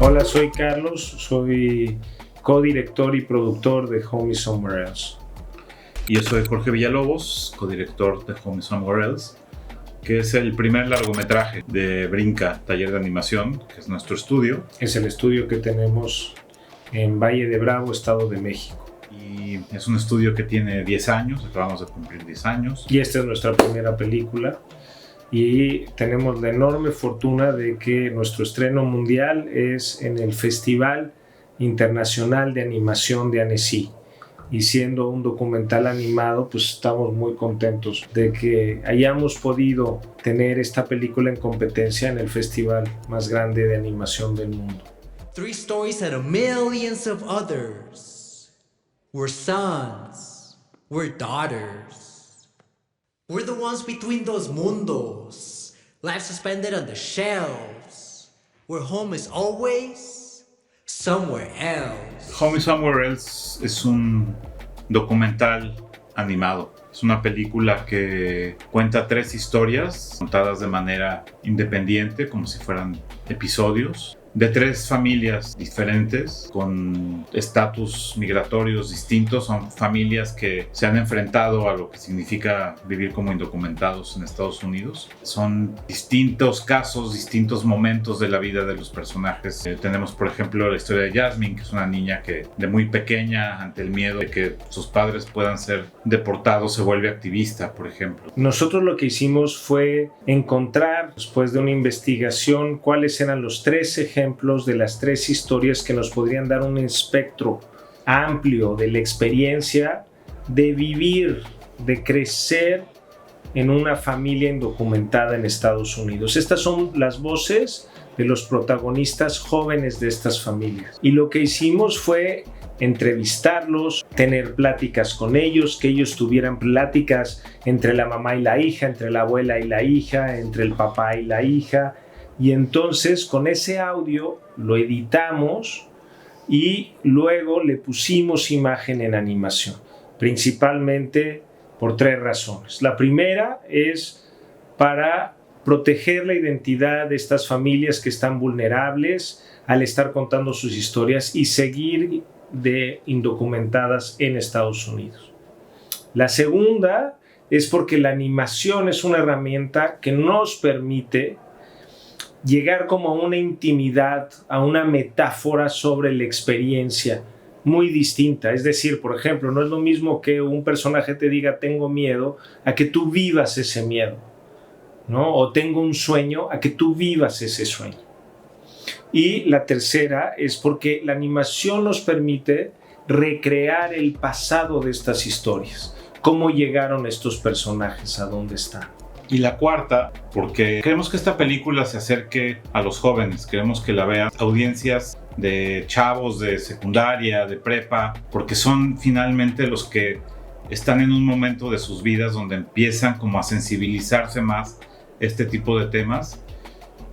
Hola, soy Carlos, soy codirector y productor de Home is Somewhere Else. Y yo soy Jorge Villalobos, codirector de Home is Somewhere Else, que es el primer largometraje de Brinca, taller de animación, que es nuestro estudio. Es el estudio que tenemos en Valle de Bravo, Estado de México. Y es un estudio que tiene 10 años, acabamos de cumplir 10 años. Y esta es nuestra primera película. Y tenemos la enorme fortuna de que nuestro estreno mundial es en el Festival Internacional de Animación de Annecy. Y siendo un documental animado, pues estamos muy contentos de que hayamos podido tener esta película en competencia en el festival más grande de animación del mundo. 3 stories out of millions of others. We're sons, we're daughters. We're the ones between those mundos, life suspended on the shelves, where home is always somewhere else. Home is Somewhere Else es un documental animado. Es una película que cuenta 3 historias contadas de manera independiente, como si fueran episodios, de 3 familias diferentes con estatus migratorios distintos. Son familias que se han enfrentado a lo que significa vivir como indocumentados en Estados Unidos. Son distintos casos, distintos momentos de la vida de los personajes. Tenemos, por ejemplo, la historia de Jasmine, que es una niña que de muy pequeña, ante el miedo de que sus padres puedan ser deportados, se vuelve activista, por ejemplo. Nosotros lo que hicimos fue encontrar, después de una investigación, cuáles eran los 3 ejemplos de las 3 historias que nos podrían dar un espectro amplio de la experiencia de vivir, de crecer en una familia indocumentada en Estados Unidos. Estas son las voces de los protagonistas jóvenes de estas familias. Y lo que hicimos fue entrevistarlos, tener pláticas con ellos, que ellos tuvieran pláticas entre la mamá y la hija, entre la abuela y la hija, entre el papá y la hija. Y entonces con ese audio lo editamos y luego le pusimos imagen en animación, principalmente por 3 razones. La primera es para proteger la identidad de estas familias que están vulnerables al estar contando sus historias y seguir de indocumentadas en Estados Unidos. La segunda es porque la animación es una herramienta que nos permite llegar como a una intimidad, a una metáfora sobre la experiencia muy distinta. Es decir, por ejemplo, no es lo mismo que un personaje te diga tengo miedo a que tú vivas ese miedo, ¿no? O tengo un sueño a que tú vivas ese sueño. Y la tercera es porque la animación nos permite recrear el pasado de estas historias. Cómo llegaron estos personajes, a dónde están. Y la cuarta, porque queremos que esta película se acerque a los jóvenes, queremos que la vean audiencias de chavos de secundaria, de prepa, porque son finalmente los que están en un momento de sus vidas donde empiezan como a sensibilizarse más este tipo de temas.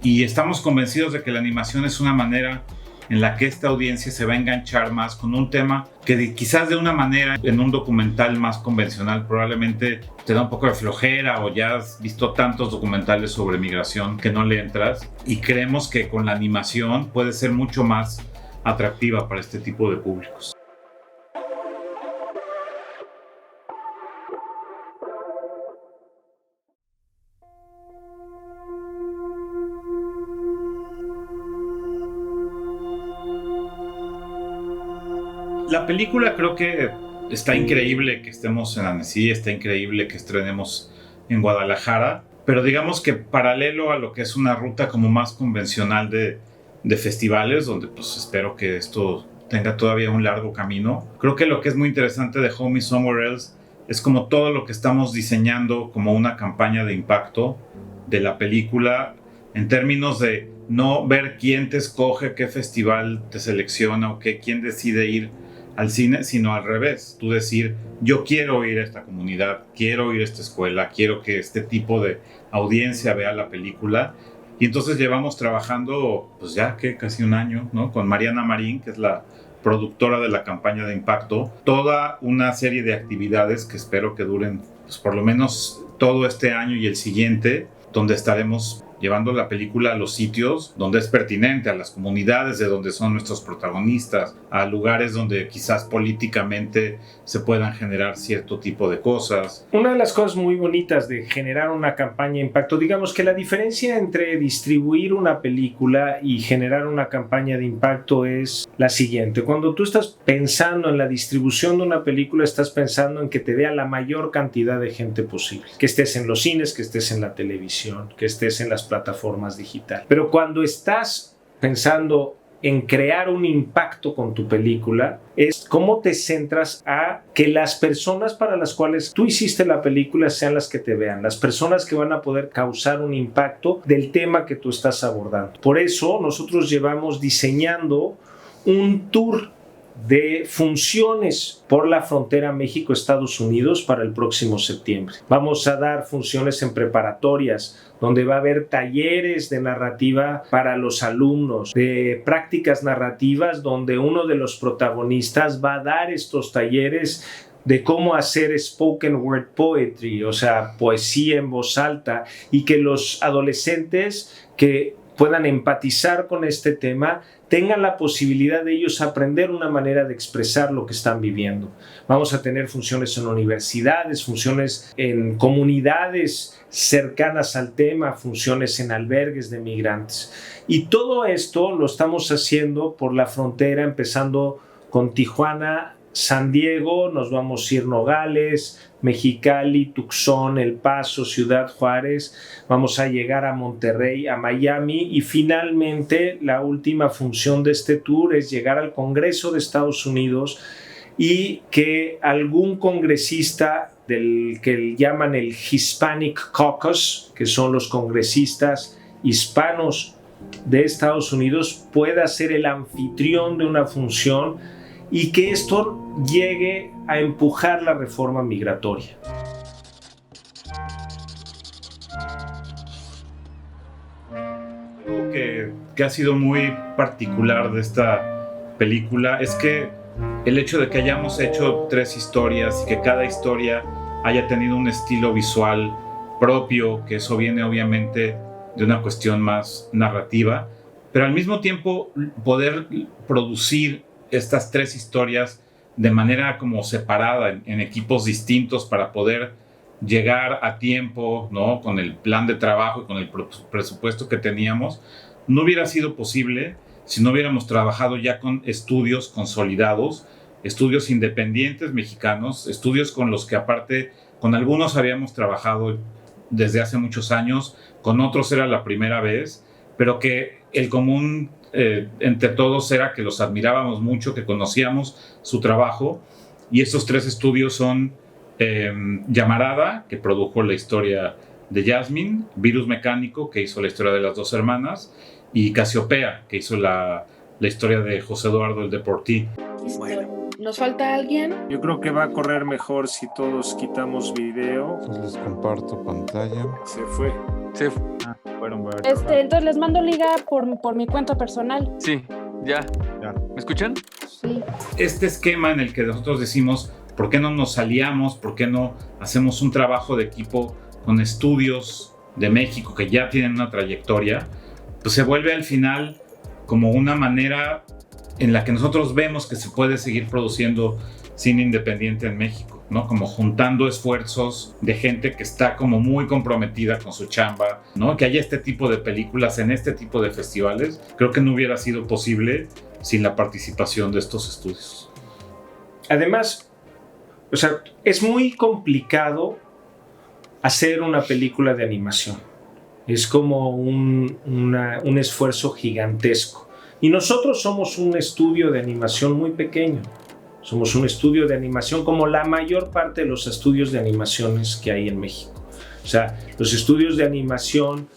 Y estamos convencidos de que la animación es una manera en la que esta audiencia se va a enganchar más con un tema que quizás de una manera en un documental más convencional probablemente te da un poco de flojera, o ya has visto tantos documentales sobre migración que no le entras, y creemos que con la animación puede ser mucho más atractiva para este tipo de públicos. La película creo que está increíble que estemos en Annecy, está increíble que estrenemos en Guadalajara, pero digamos que paralelo a lo que es una ruta como más convencional de festivales, donde pues espero que esto tenga todavía un largo camino, creo que lo que es muy interesante de Home is Somewhere Else es como todo lo que estamos diseñando como una campaña de impacto de la película, en términos de no ver quién te escoge, qué festival te selecciona o quién decide ir al cine, sino al revés. Tú decir, yo quiero ir a esta comunidad, quiero ir a esta escuela, quiero que este tipo de audiencia vea la película, Y entonces llevamos trabajando, pues ya que casi un año, ¿no? Con Mariana Marín, que es la productora de la campaña de impacto, toda una serie de actividades que espero que duren pues, por lo menos todo este año y el siguiente, donde estaremos llevando la película a los sitios donde es pertinente, a las comunidades de donde son nuestros protagonistas, a lugares donde quizás políticamente se puedan generar cierto tipo de cosas. Una de las cosas muy bonitas de generar una campaña de impacto, digamos que la diferencia entre distribuir una película y generar una campaña de impacto es la siguiente. Cuando tú estás pensando en la distribución de una película, estás pensando en que te vea la mayor cantidad de gente posible, que estés en los cines, que estés en la televisión, que estés en las plataformas digitales. Pero cuando estás pensando en crear un impacto con tu película, es cómo te centras a que las personas para las cuales tú hiciste la película sean las que te vean, las personas que van a poder causar un impacto del tema que tú estás abordando. Por eso nosotros llevamos diseñando un tour de funciones por la frontera México-Estados Unidos para el próximo septiembre. Vamos a dar funciones en preparatorias, donde va a haber talleres de narrativa para los alumnos, de prácticas narrativas, donde uno de los protagonistas va a dar estos talleres de cómo hacer spoken word poetry, o sea, poesía en voz alta, y que los adolescentes que puedan empatizar con este tema tengan la posibilidad de ellos aprender una manera de expresar lo que están viviendo. Vamos a tener funciones en universidades, funciones en comunidades cercanas al tema, funciones en albergues de migrantes. Y todo esto lo estamos haciendo por la frontera, empezando con Tijuana, San Diego, nos vamos a ir Nogales, Mexicali, Tucson, El Paso, Ciudad Juárez, vamos a llegar a Monterrey, a Miami y finalmente la última función de este tour es llegar al Congreso de Estados Unidos y que algún congresista del que llaman el Hispanic Caucus, que son los congresistas hispanos de Estados Unidos, pueda ser el anfitrión de una función y que esto llegue a empujar la reforma migratoria. Algo que ha sido muy particular de esta película es que el hecho de que hayamos hecho 3 historias y que cada historia haya tenido un estilo visual propio, que eso viene obviamente de una cuestión más narrativa, pero al mismo tiempo poder producir estas 3 historias de manera como separada en equipos distintos para poder llegar a tiempo, ¿no? Con el plan de trabajo y con el presupuesto que teníamos, no hubiera sido posible si no hubiéramos trabajado ya con estudios consolidados, estudios independientes mexicanos, estudios con los que aparte, con algunos habíamos trabajado desde hace muchos años, con otros era la primera vez, pero que el común entre todos era que los admirábamos mucho, que conocíamos su trabajo, y estos 3 estudios son Llamarada, que produjo la historia de Jasmine, Virus Mecánico, que hizo la historia de las 2 hermanas, y Casiopea, que hizo la historia de José Eduardo el Deportí. Bueno, ¿nos falta alguien? Yo creo que va a correr mejor si todos quitamos video. Les comparto pantalla. Se fue. Entonces les mando liga por mi cuenta personal. Sí, ya. ¿Me escuchan? Sí. Este esquema en el que nosotros decimos, ¿por qué no nos aliamos? ¿Por qué no hacemos un trabajo de equipo con estudios de México que ya tienen una trayectoria? Pues se vuelve al final como una manera en la que nosotros vemos que se puede seguir produciendo cine independiente en México, ¿no? Como juntando esfuerzos de gente que está como muy comprometida con su chamba, ¿no? Que haya este tipo de películas en este tipo de festivales, creo que no hubiera sido posible sin la participación de estos estudios. Además, o sea, es muy complicado hacer una película de animación. Es como un esfuerzo gigantesco. Y nosotros somos un estudio de animación muy pequeño. Somos un estudio de animación como la mayor parte de los estudios de animaciones que hay en México. O sea, los estudios de animación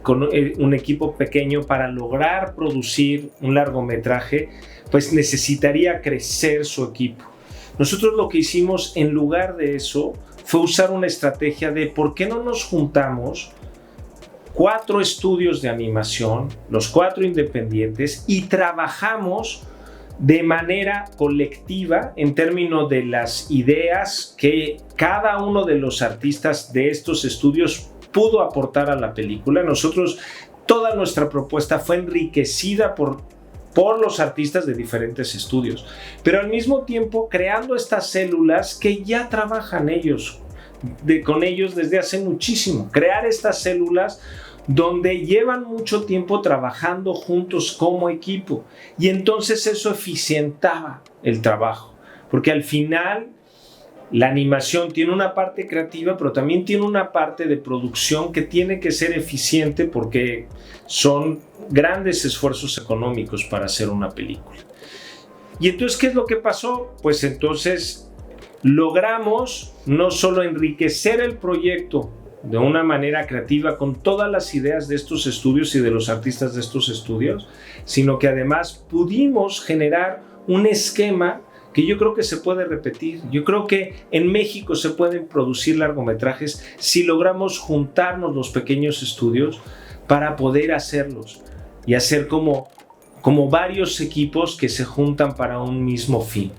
con un equipo pequeño para lograr producir un largometraje, pues necesitaría crecer su equipo. Nosotros lo que hicimos en lugar de eso fue usar una estrategia de ¿por qué no nos juntamos 4 estudios de animación, los 4 independientes, y trabajamos de manera colectiva en términos de las ideas que cada uno de los artistas de estos estudios pudo aportar a la película. Nosotros, toda nuestra propuesta fue enriquecida por los artistas de diferentes estudios, pero al mismo tiempo creando estas células que ya trabajan con ellos desde hace muchísimo. Crear estas células donde llevan mucho tiempo trabajando juntos como equipo, y entonces eso eficientaba el trabajo, porque al final la animación tiene una parte creativa, pero también tiene una parte de producción que tiene que ser eficiente, porque son grandes esfuerzos económicos para hacer una película. Y entonces, ¿qué es lo que pasó? Pues entonces logramos no solo enriquecer el proyecto de una manera creativa con todas las ideas de estos estudios y de los artistas de estos estudios, sino que además pudimos generar un esquema que yo creo que se puede repetir. Yo creo que en México se pueden producir largometrajes si logramos juntarnos los pequeños estudios para poder hacerlos y hacer como varios equipos que se juntan para un mismo fin.